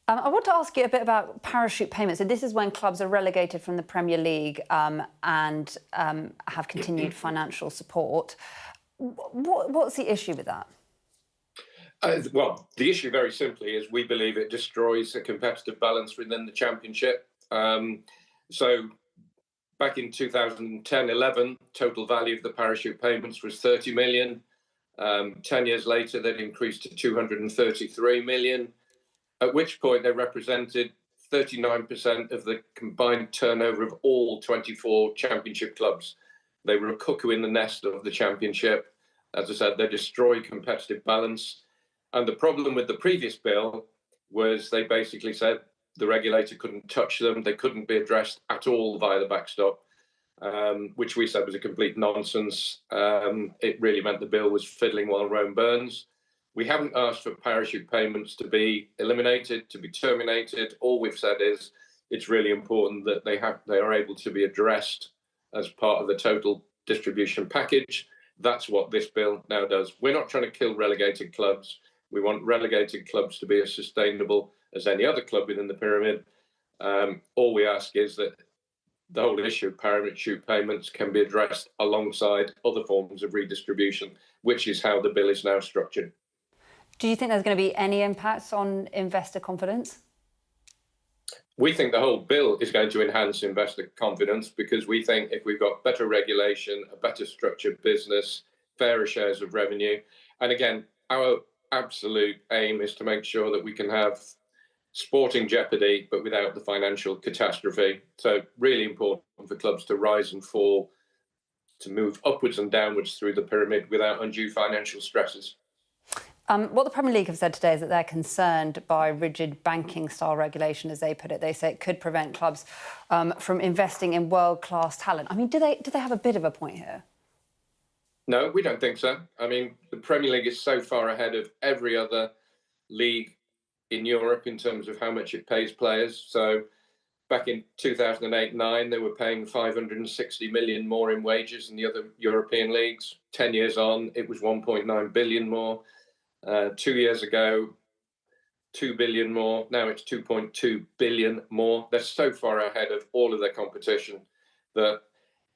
I want to ask you a bit about parachute payments. So this is when clubs are relegated from the Premier League and have continued financial support. What's the issue with that? Well, the issue very simply is we believe it destroys a competitive balance within the Championship. So back in 2010-11, total value of the parachute payments was 30 million. 10 years later, they'd increased to 233 million, at which point they represented 39% of the combined turnover of all 24 Championship clubs. They were a cuckoo in the nest of the Championship. As I said, they destroy competitive balance. And the problem with the previous bill was they basically said the regulator couldn't touch them. They couldn't be addressed at all via the backstop, which we said was a complete nonsense. It really meant the bill was fiddling while Rome burns. We haven't asked for parachute payments to be eliminated, to be terminated. All we've said is it's really important that they are able to be addressed as part of the total distribution package. That's what this bill now does. We're not trying to kill relegated clubs. We want relegated clubs to be as sustainable as any other club within the pyramid. All we ask is that the whole issue of parachute payments can be addressed alongside other forms of redistribution, which is how the bill is now structured. Do you think there's going to be any impact on investor confidence? We think the whole bill is going to enhance investor confidence, because we think if we've got better regulation, a better structured business, fairer shares of revenue, and again, our absolute aim is to make sure that we can have sporting jeopardy, but without the financial catastrophe. So really important for clubs to rise and fall, to move upwards and downwards through the pyramid without undue financial stresses. What the Premier League have said today is that they're concerned by rigid banking-style regulation, as they put it. They say it could prevent clubs from investing in world-class talent. I mean, do they have a bit of a point here? No, we don't think so. I mean, the Premier League is so far ahead of every other league in Europe in terms of how much it pays players. So back in 2008-9, they were paying 560 million more in wages than the other European leagues. 10 years on, it was 1.9 billion more. 2 years ago, 2 billion more. Now it's 2.2 billion more. They're so far ahead of all of their competition that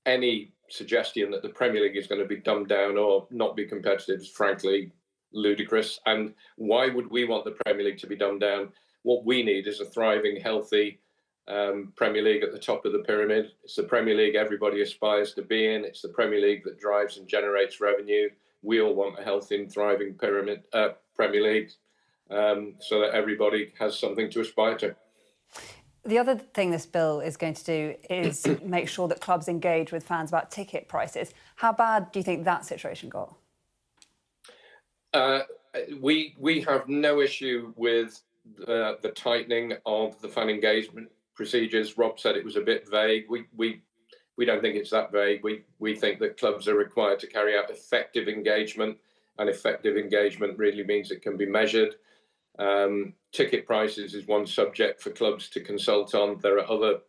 any suggestion that the Premier League is going to be dumbed down or not be competitive is frankly ludicrous. And why would we want the Premier League to be dumbed down? What we need is a thriving, healthy Premier League at the top of the pyramid. It's the Premier League everybody aspires to be in. It's the Premier League that drives and generates revenue. We all want a healthy and thriving Premier League so that everybody has something to aspire to. The other thing this bill is going to do is make sure that clubs engage with fans about ticket prices. How bad do you think that situation got? We have no issue with the tightening of the fan engagement procedures. Rob said it was a bit vague. We don't think it's that vague. We think that clubs are required to carry out effective engagement, and effective engagement really means it can be measured. Ticket prices is one subject for clubs to consult on. There are other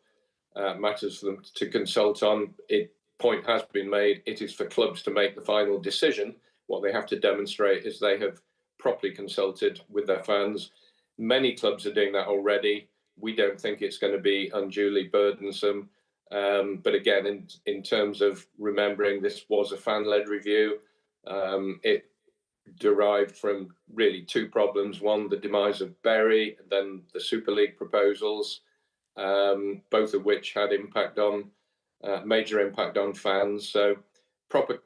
matters for them to consult on. Point has been made. It is for clubs to make the final decision. What they have to demonstrate is they have properly consulted with their fans. Many clubs are doing that already. We don't think it's going to be unduly burdensome. But again, in terms of remembering this was a fan-led review, it derived from really two problems. One, the demise of Bury, then the Super League proposals, both of which had major impact on fans. So proper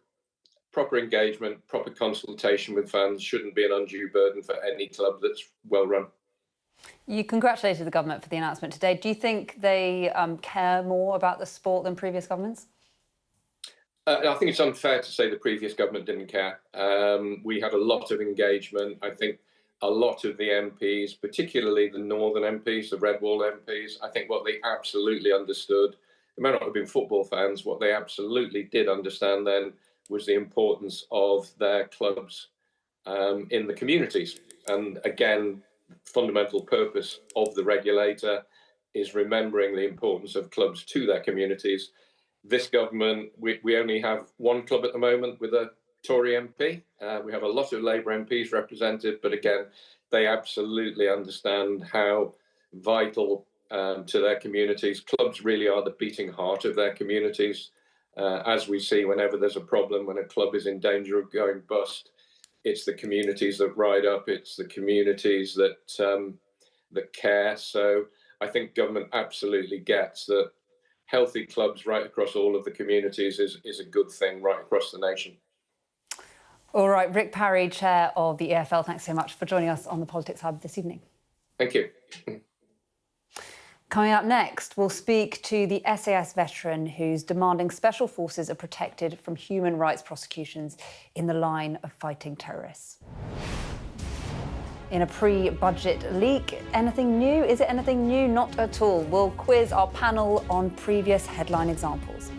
engagement, proper consultation with fans shouldn't be an undue burden for any club that's well run. You congratulated the government for the announcement today. Do you think they care more about the sport than previous governments? I think it's unfair to say the previous government didn't care. We had a lot of engagement. I think a lot of the MPs, particularly the northern MPs, the Red Wall MPs, I think what they absolutely understood, they may not have been football fans, what they absolutely did understand then was the importance of their clubs in the communities. And again, fundamental purpose of the regulator is remembering the importance of clubs to their communities. This government, we only have one club at the moment with a Tory MP. We have a lot of Labour MPs represented, but again, they absolutely understand how vital to their communities. Clubs really are the beating heart of their communities. As we see, whenever there's a problem, when a club is in danger of going bust, it's the communities that ride up. It's the communities that care. So I think government absolutely gets that healthy clubs right across all of the communities is a good thing right across the nation. All right, Rick Parry, Chair of the EFL, thanks so much for joining us on the Politics Hub this evening. Thank you. Coming up next, we'll speak to the SAS veteran who's demanding special forces are protected from human rights prosecutions in the line of fighting terrorists. In a pre-budget leak, anything new? Is it anything new? Not at all. We'll quiz our panel on previous headline examples.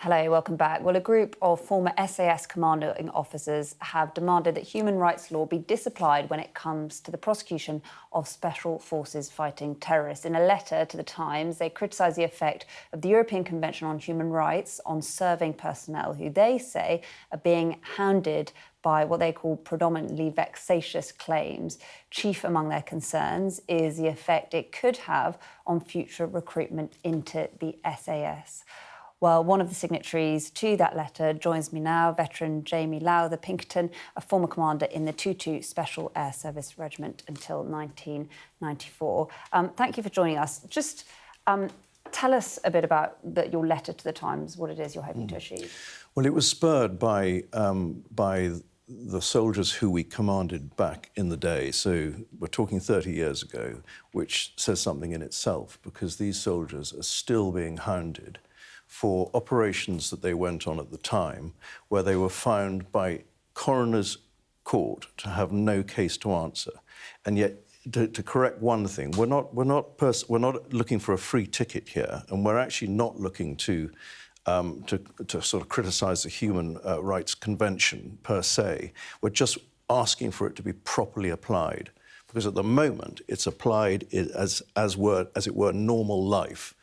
Hello, welcome back. Well, a group of former SAS commanding officers have demanded that human rights law be disapplied when it comes to the prosecution of special forces fighting terrorists. In a letter to The Times, they criticise the effect of the European Convention on Human Rights on serving personnel who they say are being hounded by what they call predominantly vexatious claims. Chief among their concerns is the effect it could have on future recruitment into the SAS. Well, one of the signatories to that letter joins me now, veteran Jamie Lowther-Pinkerton, a former commander in the 22 Special Air Service Regiment until 1994. Thank you for joining us. Just tell us a bit about your letter to The Times, what it is you're hoping to achieve. Well, it was spurred by the soldiers who we commanded back in the day. So we're talking 30 years ago, which says something in itself, because these soldiers are still being hounded for operations that they went on at the time, where they were found by coroner's court to have no case to answer. And yet, to correct one thing, we're not looking for a free ticket here, and we're actually not looking to sort of criticise the Human Rights Convention per se. We're just asking for it to be properly applied, because at the moment it's applied as it were normal life.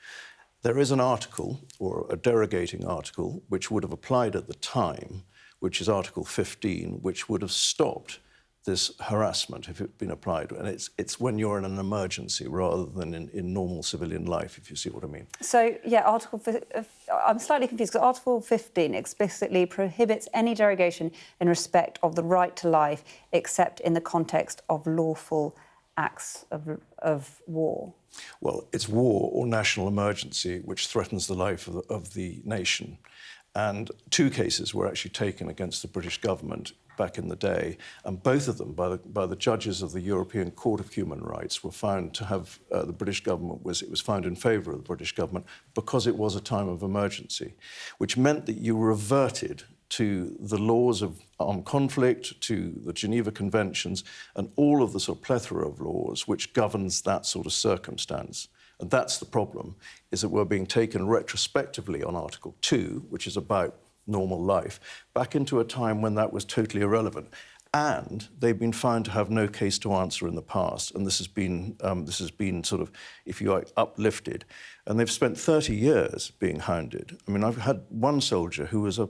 There is an article, or a derogating article, which would have applied at the time, which is Article 15, which would have stopped this harassment if it had been applied. And it's when you're in an emergency rather than in normal civilian life, if you see what I mean. So, yeah, I'm slightly confused, because Article 15 explicitly prohibits any derogation in respect of the right to life, except in the context of lawful acts of war. Well, it's war or national emergency which threatens the life of the nation. And 2 cases were actually taken against the British government back in the day, and both of them, by the judges of the European Court of Human Rights, were found to have, the British government was found in favour of the British government because it was a time of emergency, which meant that you reverted to the laws of armed conflict, to the Geneva Conventions, and all of the sort of plethora of laws which governs that sort of circumstance. And that's the problem, is that we're being taken retrospectively on Article 2, which is about normal life, back into a time when that was totally irrelevant. And they've been found to have no case to answer in the past, and this has been sort of, if you like, uplifted. And they've spent 30 years being hounded. I mean, I've had one soldier who was a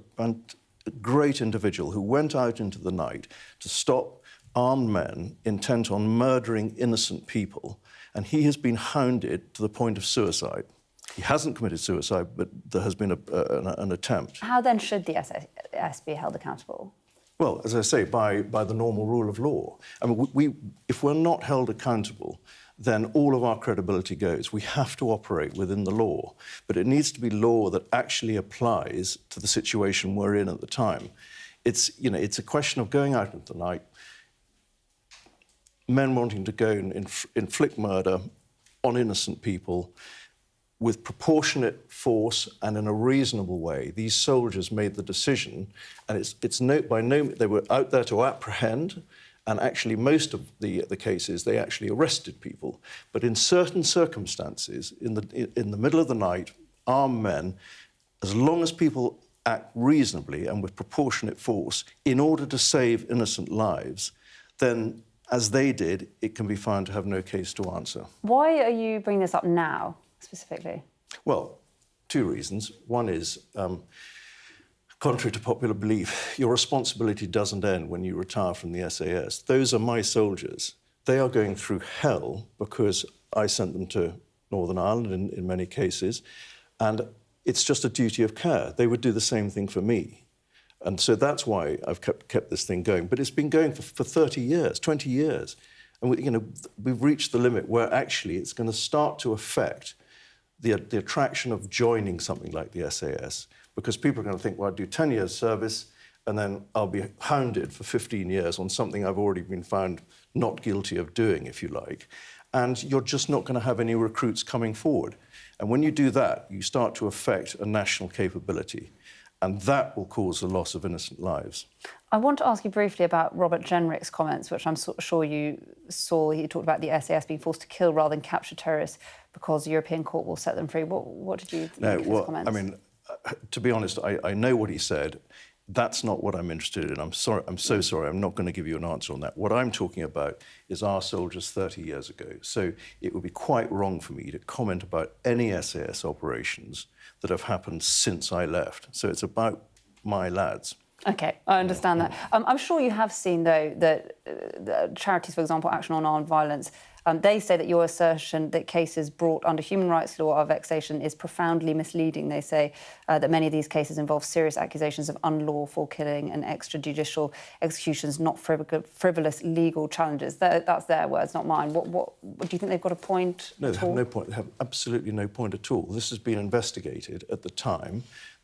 great individual who went out into the night to stop armed men intent on murdering innocent people, and he has been hounded to the point of suicide. He hasn't committed suicide, but there has been an attempt. How then should the SAS be held accountable? Well, as I say, by the normal rule of law. I mean, if we're not held accountable, then all of our credibility goes. We have to operate within the law, but it needs to be law that actually applies to the situation we're in at the time. It's a question of going out into the night, men wanting to go and inflict murder on innocent people with proportionate force and in a reasonable way. These soldiers made the decision, and they were out there to apprehend. And actually, most of the cases, they actually arrested people. But in certain circumstances, in the middle of the night, armed men, as long as people act reasonably and with proportionate force in order to save innocent lives, then, as they did, it can be found to have no case to answer. Why are you bringing this up now, specifically? Well, 2 reasons. One is, contrary to popular belief, your responsibility doesn't end when you retire from the SAS. Those are my soldiers. They are going through hell because I sent them to Northern Ireland in many cases, and it's just a duty of care. They would do the same thing for me. And so that's why I've kept this thing going. But it's been going for 30 years, 20 years. And we've reached the limit where actually it's going to start to affect the attraction of joining something like the SAS, because people are going to think, well, I'll do 10 years service and then I'll be hounded for 15 years on something I've already been found not guilty of doing, if you like. And you're just not going to have any recruits coming forward. And when you do that, you start to affect a national capability. And that will cause the loss of innocent lives. I want to ask you briefly about Robert Jenrick's comments, which I'm sure you saw. He talked about the SAS being forced to kill rather than capture terrorists because the European court will set them free. What did you think of his comments? I mean, to be honest, I know what he said. That's not what I'm interested in. I'm sorry. I'm so sorry. I'm not going to give you an answer on that. What I'm talking about is our soldiers 30 years ago. So it would be quite wrong for me to comment about any SAS operations that have happened since I left. So it's about my lads. OK, I understand that. I'm sure you have seen, though, that charities, for example, Action on Armed Violence, they say that your assertion that cases brought under human rights law are vexation is profoundly misleading. They say that many of these cases involve serious accusations of unlawful killing and extrajudicial executions, not frivolous legal challenges. That's their words, not mine. What do you think they've got a point? No, they have no point. They have absolutely no point at all. This has been investigated at the time.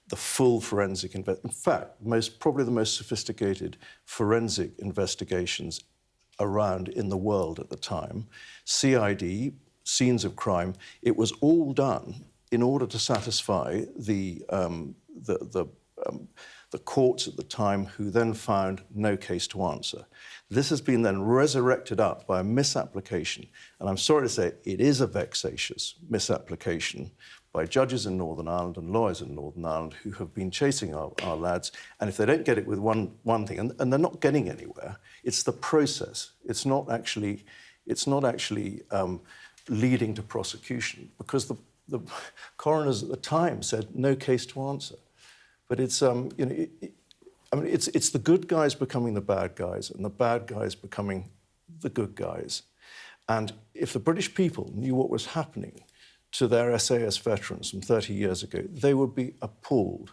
The full forensic in fact, probably the most sophisticated forensic investigations around in the world at the time. CID, scenes of crime, it was all done in order to satisfy the courts at the time, who then found no case to answer. This has been then resurrected up by a misapplication, and I'm sorry to say it is a vexatious misapplication by judges in Northern Ireland and lawyers in Northern Ireland who have been chasing our lads. And if they don't get it with one thing, and they're not getting anywhere, it's the process. It's not actually leading to prosecution, because the coroners at the time said no case to answer. But it's it's the good guys becoming the bad guys, and the bad guys becoming the good guys. And if the British people knew what was happening to their SAS veterans from 30 years ago, they would be appalled.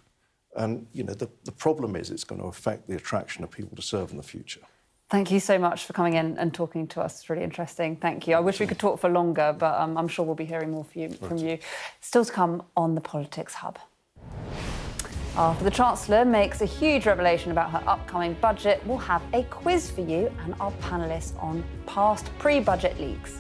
And the problem is it's going to affect the attraction of people to serve in the future. Thank you so much for coming in and talking to us. It's really interesting. Thank you. I wish we could talk for longer, but I'm sure we'll be hearing more from you. Still to come on the Politics Hub. After the Chancellor makes a huge revelation about her upcoming budget, we'll have a quiz for you and our panellists on past pre-budget leaks.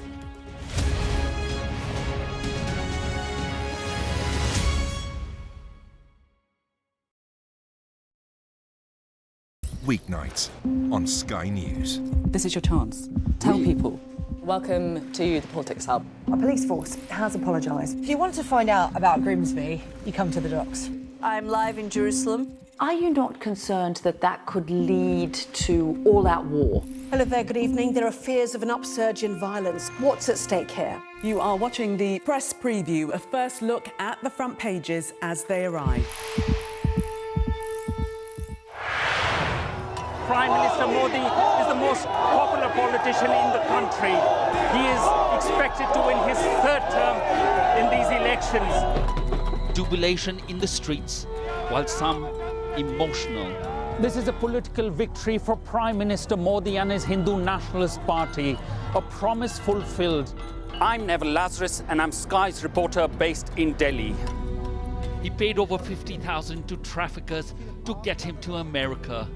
Weeknights on Sky News. This is your chance. Tell people. Welcome to the Politics Hub. Our police force has apologised. If you want to find out about Grimsby, you come to the docks. I'm live in Jerusalem. Are you not concerned that that could lead to all-out war? Hello there, good evening. There are fears of an upsurge in violence. What's at stake here? You are watching the press preview, a first look at the front pages as they arrive. Prime Minister Modi is the most popular politician in the country. He is expected to win his third term in these elections. Jubilation in the streets, while some emotional. This is a political victory for Prime Minister Modi and his Hindu Nationalist Party, a promise fulfilled. I'm Neville Lazarus and I'm Sky's reporter based in Delhi. He paid over 50,000 to traffickers to get him to America.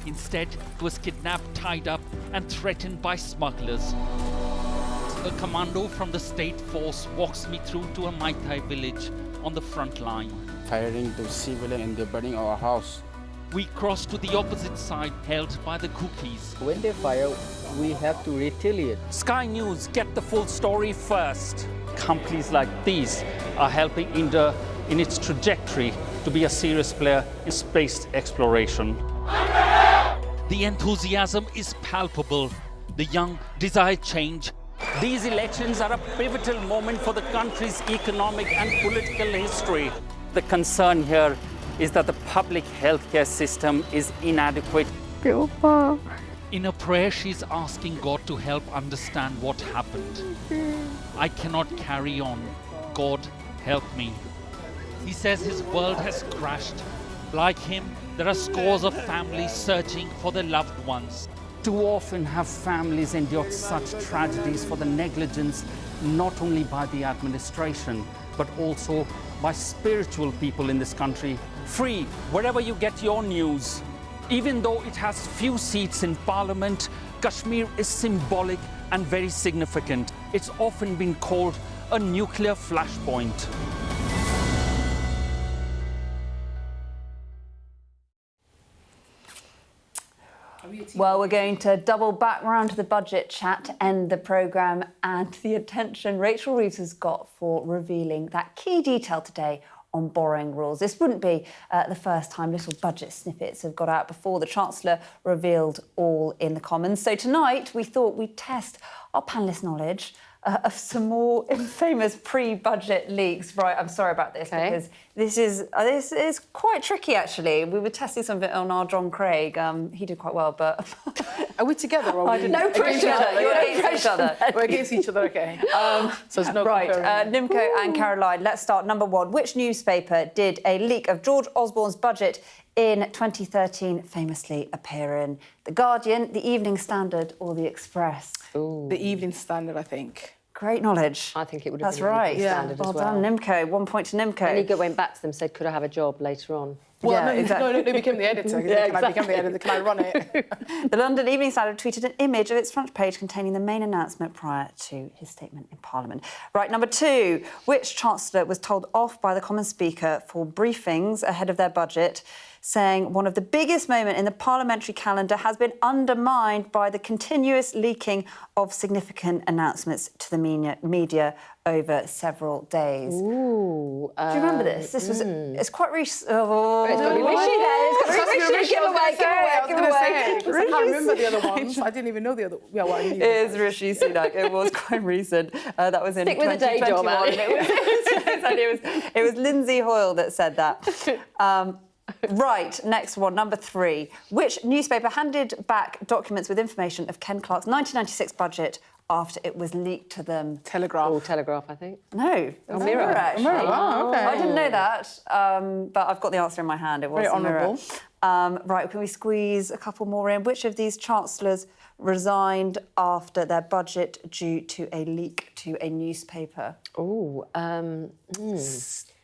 Instead, he was kidnapped, tied up, and threatened by smugglers. A commando from the state force walks me through to a Mai Tai village on the front line. Firing to civilians and they're burning our house. We cross to the opposite side, held by the cookies. When they fire, we have to retaliate. Sky News, get the full story first. Companies like these are helping India in its trajectory to be a serious player in space exploration. The enthusiasm is palpable. The young desire change. These elections are a pivotal moment for the country's economic and political history. The concern here is that the public healthcare system is inadequate. In a prayer, she's asking God to help understand what happened. I cannot carry on. God, help me. He says his world has crashed. Like him, there are scores of families searching for their loved ones. Too often have families endured such tragedies for the negligence not only by the administration, but also by spiritual people in this country. Free, wherever you get your news. Even though it has few seats in Parliament, Kashmir is symbolic and very significant. It's often been called a nuclear flashpoint. Well, we're going to double back round to the budget chat to end the programme and the attention Rachel Reeves has got for revealing that key detail today on borrowing rules. This wouldn't be the first time little budget snippets have got out before the Chancellor revealed all in the Commons. So tonight we thought we'd test our panellists' knowledge of some more infamous pre-budget leaks. Right, I'm sorry about this because this is quite tricky actually. We were testing some of it on our John Craig. He did quite well, but are we together? Or are we no pressure. You're against each other. We're against each other. Okay. So there's no right. Nimco and Caroline. Let's start. Number one. Which newspaper did a leak of George Osborne's budget in 2013 famously appear in? The Guardian, The Evening Standard, or The Express? Ooh. The Evening Standard, I think. Great knowledge. I think it would have That's been right. the Standard well as well. Done, Nimco. 1 point to Nimco. And he went back to them, said, "Could I have a job later on?" Well, yeah, no, exactly. no, became the editor. Can I become the editor? Can I run it? The London Evening Standard tweeted an image of its front page containing the main announcement prior to his statement in Parliament. Right, number two. Which Chancellor was told off by the Commons Speaker for briefings ahead of their budget, saying one of the biggest moments in the parliamentary calendar has been undermined by the continuous leaking of significant announcements to the media over several days? Ooh, do you remember this? This was it's quite recent. Oh, it's got to be Rishi there. It's got to be Rishi. Give away. I can't remember the other ones. I didn't even know the other. Yeah, well, I knew. It is Rishi Sunak. It was quite recent. That was in Stick with the day job, 2021. It was Lindsay Hoyle that said that. Right, next one, number three. Which newspaper handed back documents with information of Ken Clarke's 1996 budget after it was leaked to them? Telegraph. Oh, Telegraph, I think. No, it was Mirror. actually. Mirror, wow, okay. I didn't know that, but I've got the answer in my hand. It was very honourable. Right, can we squeeze a couple more in? Which of these chancellors resigned after their budget due to a leak to a newspaper? Oh,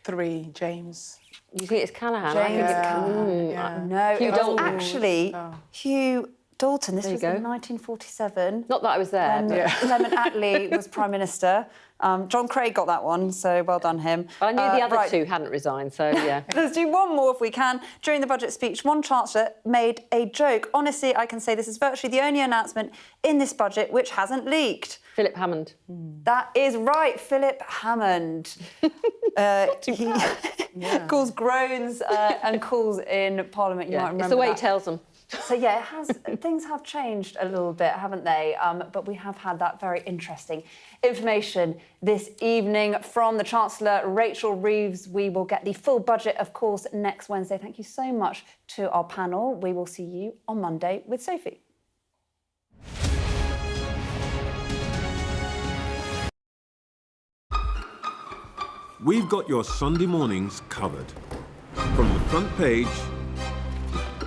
3, James. You think it's Callaghan? James Callaghan. No, Hugh it was Dalton. actually Hugh Dalton. This There you was go. in 1947. Not that I was there. When But Clement Attlee was Prime Minister. John Craig got that one, so well done him. I knew the other right. two hadn't resigned, so yeah. Let's do one more if we can. During the budget speech, one Chancellor made a joke. Honestly, I can say this is virtually the only announcement in this budget which hasn't leaked. Philip Hammond. That is right, Philip Hammond. He calls groans and calls in Parliament. You might remember It's the way that. he tells them. So yeah, things have changed a little bit, haven't they? But we have had that very interesting information this evening from the Chancellor, Rachel Reeves. We will get the full budget, of course, next Wednesday. Thank you so much to our panel. We will see you on Monday with Sophie. We've got your Sunday mornings covered. From the front page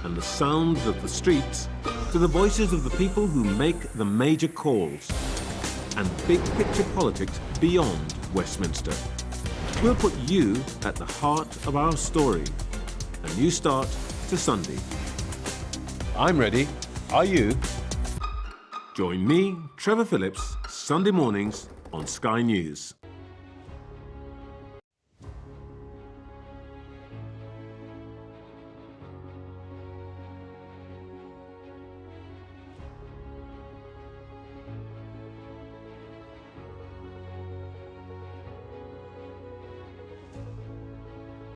and the sounds of the streets to the voices of the people who make the major calls and big picture politics beyond Westminster. We'll put you at the heart of our story. A new start to Sunday. I'm ready. Are you? Join me, Trevor Phillips, Sunday mornings on Sky News.